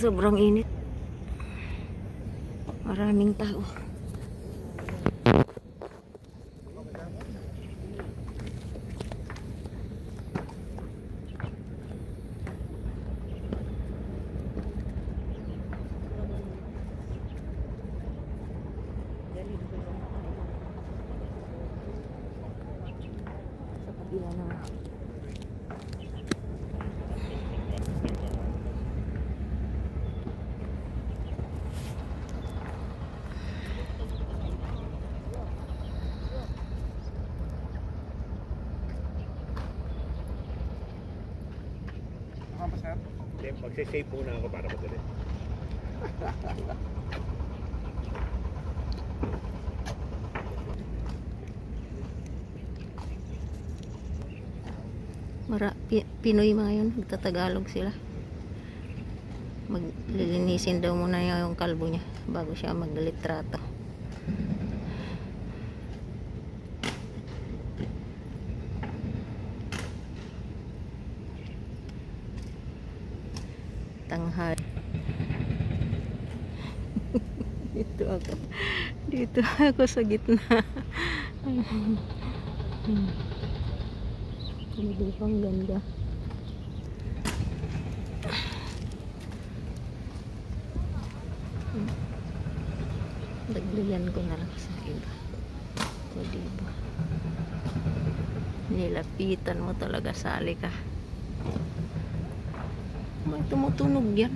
Sobrang init. Maraming tao. Sa kabila na. Magsisave muna ako para madali. Pinoy mga yun, nagtatagalog sila. Maglilinisin daw muna yung kalbo niya bago siya maglitrato. Tanghal. Dito ako sa gitna. Hindi pang ganda. Dagdagan ko na lang sa iba. O diba? Nilapitan mo talaga, sali ka. May tumutunog yan.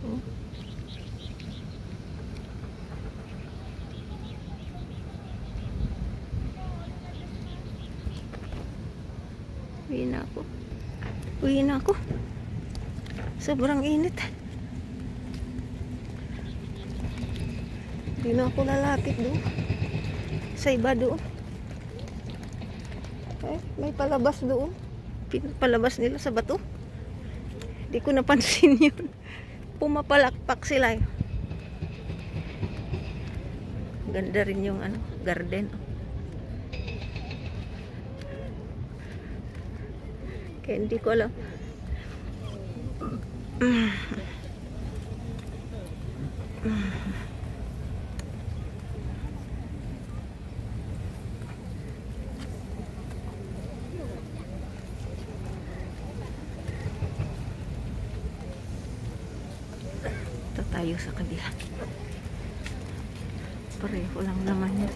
Oh. Uwi na ako. Uwi na ako. Sobrang init. Hindi na ako lalapit doon. Sa iba doon. May palabas doon. Pinapalabas nila sa bato. Hindi ko napansin yun. Pumapalakpak sila. Ganda rin yung garden. Kaya hindi ko alam. Tayo sa kabila. Pareho lang naman yun.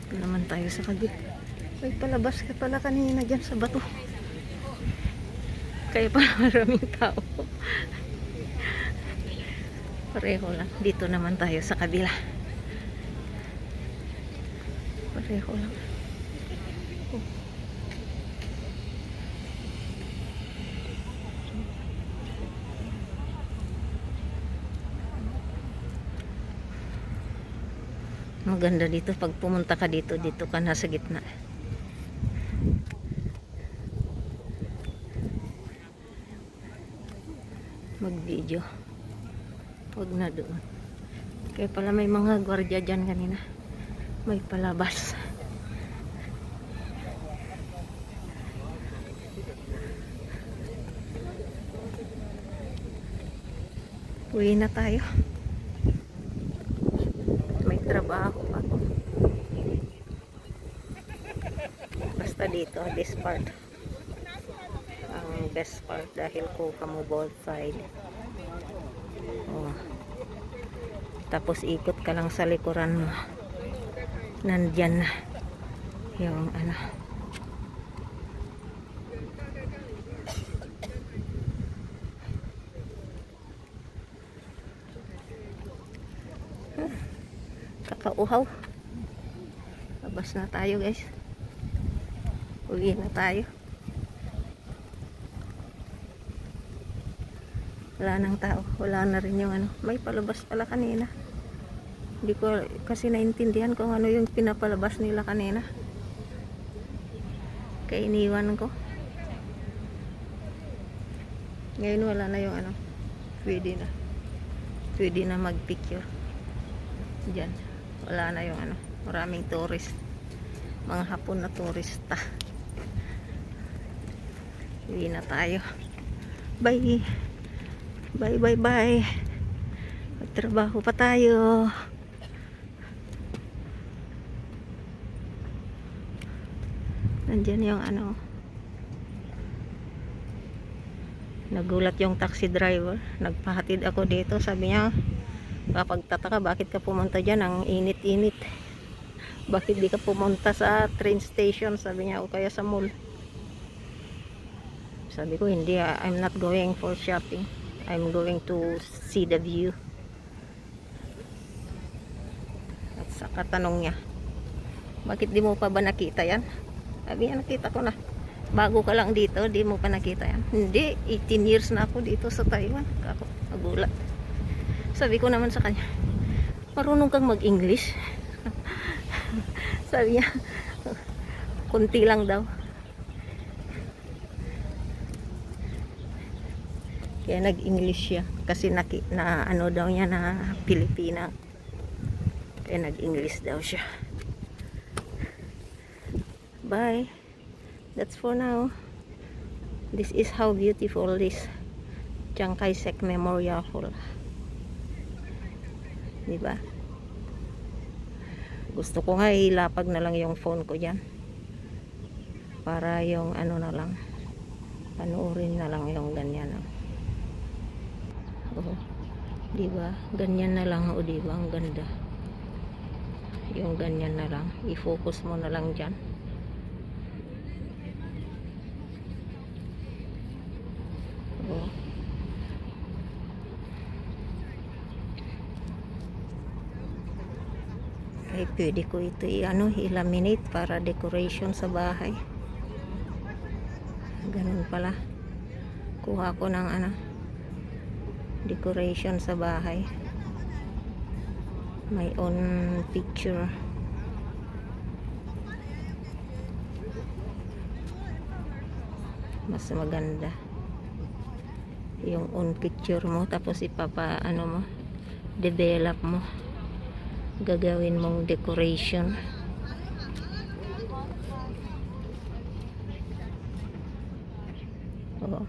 Ito naman tayo sa kabila. Ay, palabas ka pala kanina dyan sa bato. Kaya pala maraming tao. Pareho lang. Dito naman tayo sa kabila. Pareho lang. Oh. Maganda dito. Pag pumunta ka dito, dito ka na sa gitna. Mag-video. Huwag na doon. Kaya pala may mga gwardiya dyan kanina. May palabas. Uwi na tayo. May trabaho pa ako. Basta dito, this part. Ang best part dahil kuka mo both side. Oh. Tapos ikot ka lang sa likuran mo. Nandyan na yung kakauhaw. Labas na tayo, guys. Uwi na tayo. Wala nang tao. Wala na rin yung may palabas pala kanina. Hindi ko kasi naintindihan kung ano yung pinapalabas nila kanina. Kaya iniwan ko. Ngayon wala na yung ano, pwede na mag-picture dyan. Wala na yung ano, maraming tourist, mga Hapon na turista. Uwi na tayo. Bye bye bye bye. Magtrabaho pa tayo. Nandyan yung ano, nagulat yung taxi driver. Nagpahatid ako dito. Sabi niya, kapagtataka, bakit ka pumunta dyan? Ang init-init. Bakit di ka pumunta sa train station? Sabi niya, o kaya sa mall. Sabi ko, hindi, I'm not going for shopping. I'm going to see the view. At saka tanong niya, bakit di mo pa ba nakita yan? Sabi niya, nakita ko na. Bago ka lang dito, di mo pa nakita yan? Hindi, 18 years na ako dito sa Taiwan. Ako, nagulat. Sabi ko naman sa kanya, marunong kang mag-English? Sabi niya, kunti lang daw. Kaya nag-English siya. Kasi na ano daw niya na Pilipina. Kaya nag-English daw siya. Bye. That's for now. This is how beautiful this Chiang Kai-shek Memorial Hall. Diba? Gusto ko nga ilapag na lang yung phone ko dyan. Para yung ano na lang. Panoorin na lang yung ganyan. Oh. Diba? Ganyan na lang. O diba? Ang ganda. Yung ganyan na lang. I-focus mo na lang dyan. Oh. Ay, pwede ko ito i-laminate para decoration sa bahay. Ganun pala. Kuha ko ng decoration sa bahay. My own picture. Mas maganda yung own picture mo, tapos mo, develop mo, gagawin mong decoration. Oh.